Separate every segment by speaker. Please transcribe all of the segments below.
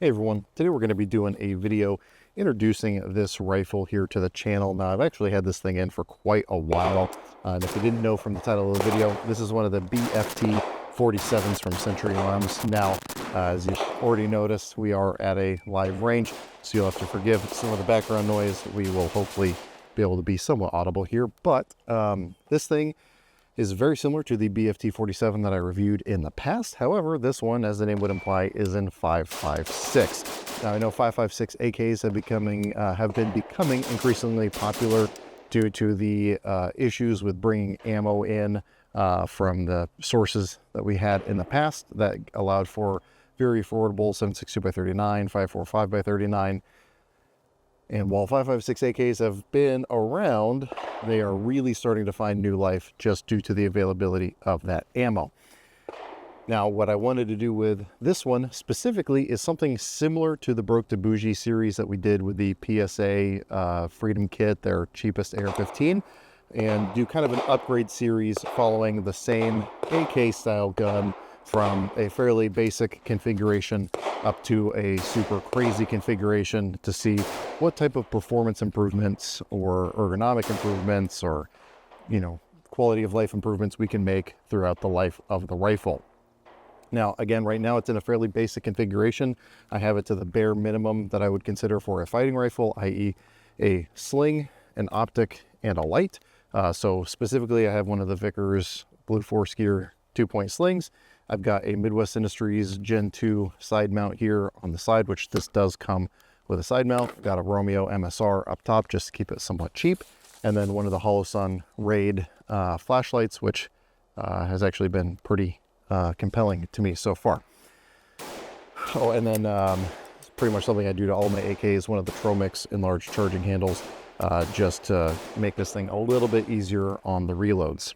Speaker 1: Hey everyone, today we're going to be doing a video introducing this rifle here to the channel. Now I've actually had this thing in for quite a while, and if you didn't know from the title of the video, this is one of the BFT 47s from Century Arms. Now, as you've already noticed, we are at a live range, so you'll have to forgive some of the background noise. We will hopefully be able to be somewhat audible here, but this thing is very similar to the BFT 47 that I reviewed in the past. However, this one, as the name would imply, is in 5.56. Now, I know 5.56 AKs have been becoming increasingly popular due to the issues with bringing ammo in from the sources that we had in the past that allowed for very affordable 7.62x39, 5.45x39. And while 5.56 AKs have been around, they are really starting to find new life just due to the availability of that ammo. Now, what I wanted to do with this one specifically is something similar to the Broke to Bougie series that we did with the PSA Freedom Kit, their cheapest AR-15, and do kind of an upgrade series following the same AK style gun from a fairly basic configuration up to a super crazy configuration to see what type of performance improvements or ergonomic improvements or, quality of life improvements we can make throughout the life of the rifle. Now, again, right now it's in a fairly basic configuration. I have it to the bare minimum that I would consider for a fighting rifle, i.e. a sling, an optic, and a light. So specifically, I have one of the Vickers Blue Force Gear 2-point slings. I've got a Midwest Industries Gen 2 side mount here on the side, which this does come with a side mount. I've got a Romeo MSR up top just to keep it somewhat cheap. And then one of the Holosun Raid flashlights, which has actually been pretty compelling to me so far. Oh, and then it's pretty much something I do to all my AKs, one of the Tromix enlarged charging handles, just to make this thing a little bit easier on the reloads.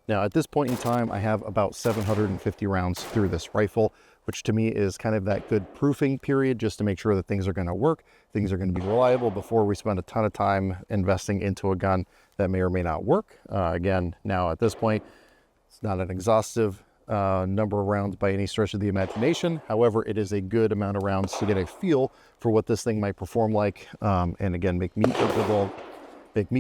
Speaker 1: Now, at this point in time, I have about 750 rounds through this rifle, which to me is kind of that good proofing period just to make sure that things are going to work, things are going to be reliable before we spend a ton of time investing into a gun that may or may not work. Again, now at this point, it's not an exhaustive number of rounds by any stretch of the imagination. However, it is a good amount of rounds to get a feel for what this thing might perform like, and again, make me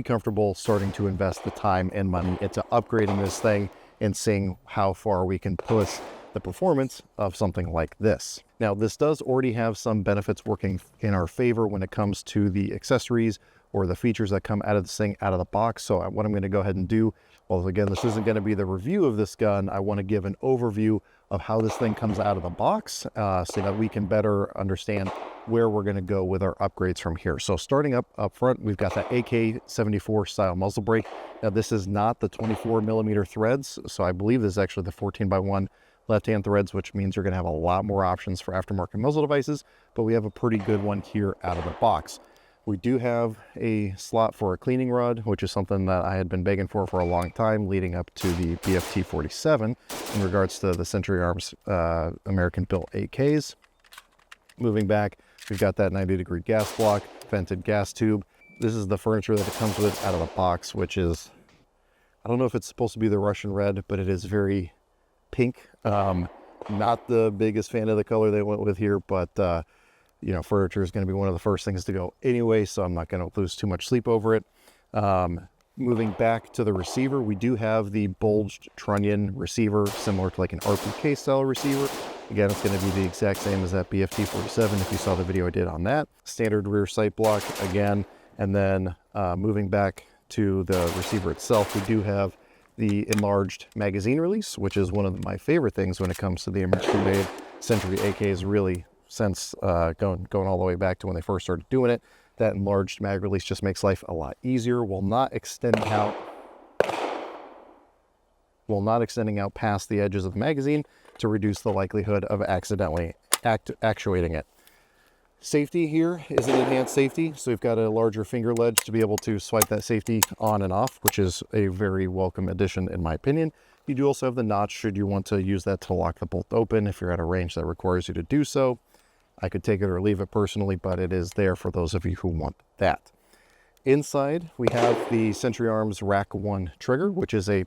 Speaker 1: comfortable starting to invest the time and money into upgrading this thing and seeing how far we can push the performance of something like this. Now, this does already have some benefits working in our favor when it comes to the accessories or the features that come out of this thing out of the box. So what I'm going to go ahead and do, well, again, this isn't going to be the review of this gun. I want to give an overview of how this thing comes out of the box so that we can better understand where we're going to go with our upgrades from here. So starting up front, we've got that AK-74 style muzzle brake. Now, this is not the 24mm threads, so I believe this is actually the 14x1 left-hand threads, which means you're going to have a lot more options for aftermarket muzzle devices, but we have a pretty good one here out of the box. We do have a slot for a cleaning rod, which is something that I had been begging for a long time leading up to the BFT 47 in regards to the Century Arms American-built AKs. Moving back, we've got that 90-degree gas block, vented gas tube. This is the furniture that it comes with out of the box, which is, I don't know if it's supposed to be the Russian red, but it is very pink. Not the biggest fan of the color they went with here, but furniture is going to be one of the first things to go anyway, so I'm not going to lose too much sleep over it. Moving back to the receiver, we do have the bulged trunnion receiver, similar to like an RPK style receiver. Again, it's going to be the exact same as that BFT 47 if you saw the video I did on that. Standard rear sight block again, and then moving back to the receiver itself, we do have the enlarged magazine release, which is one of my favorite things when it comes to the American-made Century AKs, really since going all the way back to when they first started doing it. That enlarged mag release just makes life a lot easier while not extending out past the edges of the magazine to reduce the likelihood of accidentally actuating it. Safety here is an enhanced safety, so we've got a larger finger ledge to be able to swipe that safety on and off, which is a very welcome addition in my opinion. You do also have the notch should you want to use that to lock the bolt open if you're at a range that requires you to do so. I could take it or leave it personally, but it is there for those of you who want that. Inside, we have the Century Arms Rack 1 trigger, which is a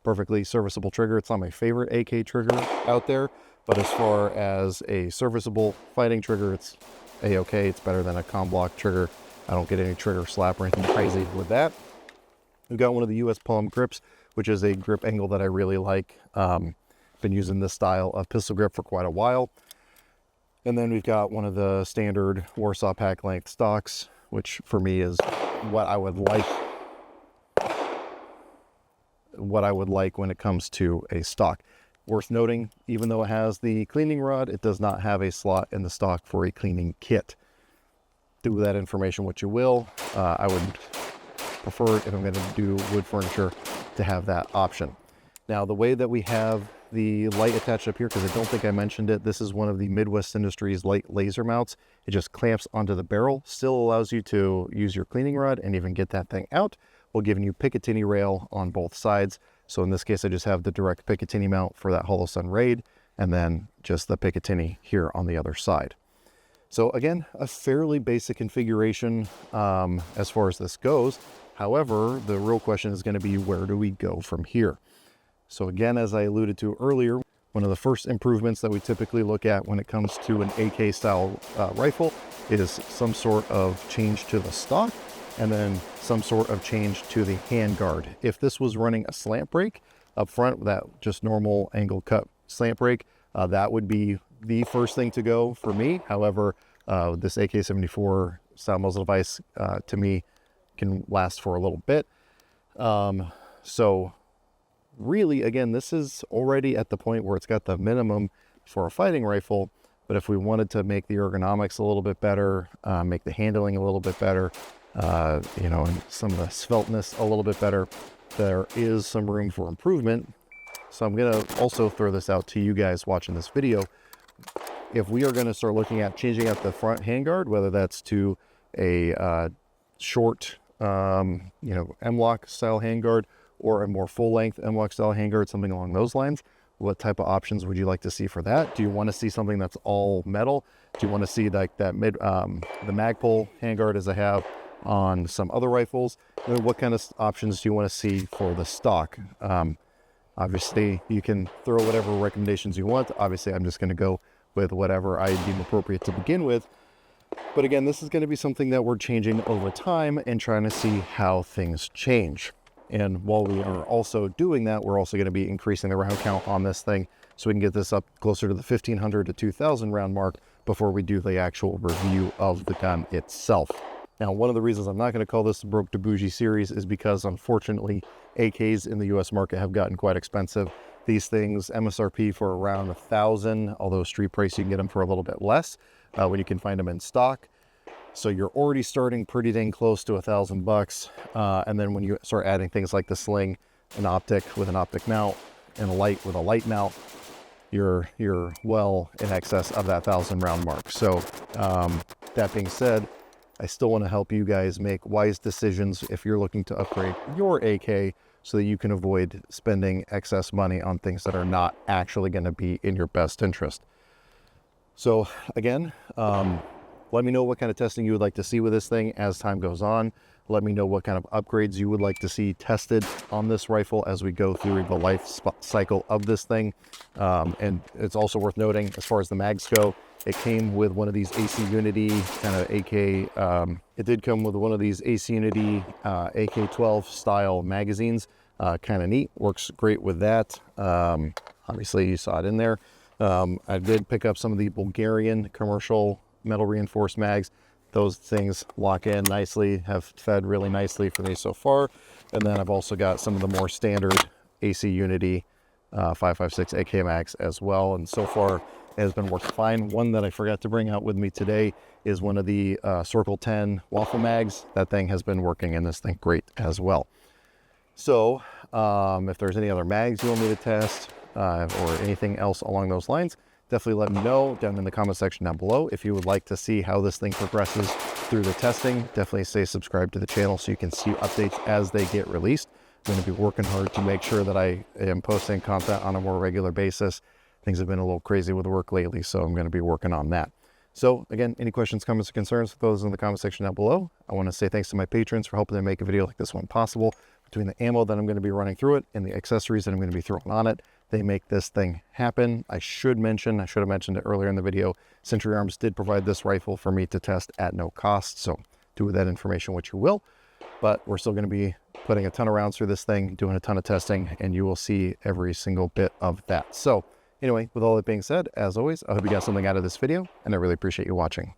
Speaker 1: perfectly serviceable trigger. It's not my favorite AK trigger out there, But as far as a serviceable fighting trigger, it's a-okay. It's better than a com block trigger. I don't get any trigger slap or anything crazy with that. We've got one of the US Palm grips, which is a grip angle that I really like. Been using this style of pistol grip for quite a while. And then we've got one of the standard Warsaw pack length stocks, which for me is what I would like when it comes to a stock. Worth noting, even though it has the cleaning rod, it does not have a slot in the stock for a cleaning kit. Do with that information what you will. I would prefer, if I'm going to do wood furniture, to have that option. Now, the way that we have the light attached up here, because I don't think I mentioned it, this is one of the Midwest Industries light laser mounts. It just clamps onto the barrel, still allows you to use your cleaning rod and even get that thing out, while giving you Picatinny rail on both sides. So in this case, I just have the direct Picatinny mount for that Hollow Sun Raid, and then just the Picatinny here on the other side. So again, a fairly basic configuration as far as this goes. However, the real question is going to be, where do we go from here? So again, as I alluded to earlier, one of the first improvements that we typically look at when it comes to an AK style rifle is some sort of change to the stock, and then some sort of change to the handguard. If this was running a slant brake up front, that just normal angle cut slant brake, that would be the first thing to go for me. However, this AK-74 style muzzle device to me can last for a little bit. So really, again, this is already at the point where it's got the minimum for a fighting rifle. But if we wanted to make the ergonomics a little bit better, make the handling a little bit better, you know, and some of the svelteness a little bit better, there is some room for improvement. So I'm going to also throw this out to you guys watching this video. If we are going to start looking at changing out the front handguard, whether that's to a short, you know, M-LOK style handguard, or a more full-length M-LOK style handguard, something along those lines, what type of options would you like to see for that? Do you want to see something that's all metal? Do you want to see like that the Magpul handguard as I have on some other rifles? And what kind of options do you want to see for the stock? Obviously, you can throw whatever recommendations you want. Obviously, I'm just going to go with whatever I deem appropriate to begin with. But again, this is going to be something that we're changing over time and trying to see how things change. And while we are also doing that, we're also going to be increasing the round count on this thing so we can get this up closer to the 1,500 to 2,000 round mark before we do the actual review of the gun itself. Now, one of the reasons I'm not going to call this the Broke to Bougie series is because, unfortunately, AKs in the US market have gotten quite expensive. These things, MSRP for around 1,000, although street price, you can get them for a little bit less when you can find them in stock. So you're already starting pretty dang close to $1,000. And then when you start adding things like the sling, an optic with an optic mount, and a light with a light mount, you're well in excess of that 1,000 round mark. So that being said, I still want to help you guys make wise decisions if you're looking to upgrade your AK so that you can avoid spending excess money on things that are not actually going to be in your best interest. So again, let me know what kind of testing you would like to see with this thing as time goes on. Let me know what kind of upgrades you would like to see tested on this rifle as we go through the life cycle of this thing. And it's also worth noting, as far as the mags go, it came with one of these AC Unity kind of AK. It did come with one of these AC Unity AK-12 style magazines. Kind of neat, works great with that. Obviously, you saw it in there. I did pick up some of the Bulgarian commercial metal reinforced mags. Those things lock in nicely, have fed really nicely for me so far. And then I've also got some of the more standard AC Unity 5.56 AK mags as well. And so far it has been working fine. One that I forgot to bring out with me today is one of the Circle 10 waffle mags. That thing has been working in this thing great as well. So if there's any other mags you want me to test or anything else along those lines, definitely let me know down in the comment section down below. If you would like to see how this thing progresses through the testing, definitely stay subscribed to the channel so you can see updates as they get released. I'm going to be working hard to make sure that I am posting content on a more regular basis. Things have been a little crazy with work lately, so I'm going to be working on that. So again, any questions, comments, or concerns, those in the comment section down below. I want to say thanks to my patrons for helping to make a video like this one possible. Between the ammo that I'm going to be running through it and the accessories that I'm going to be throwing on it, They make this thing happen. I should have mentioned it earlier in the video, Century Arms did provide this rifle for me to test at no cost. So do with that information what you will, but we're still going to be putting a ton of rounds through this thing, doing a ton of testing, and you will see every single bit of that. So anyway, with all that being said, as always, I hope you got something out of this video, and I really appreciate you watching.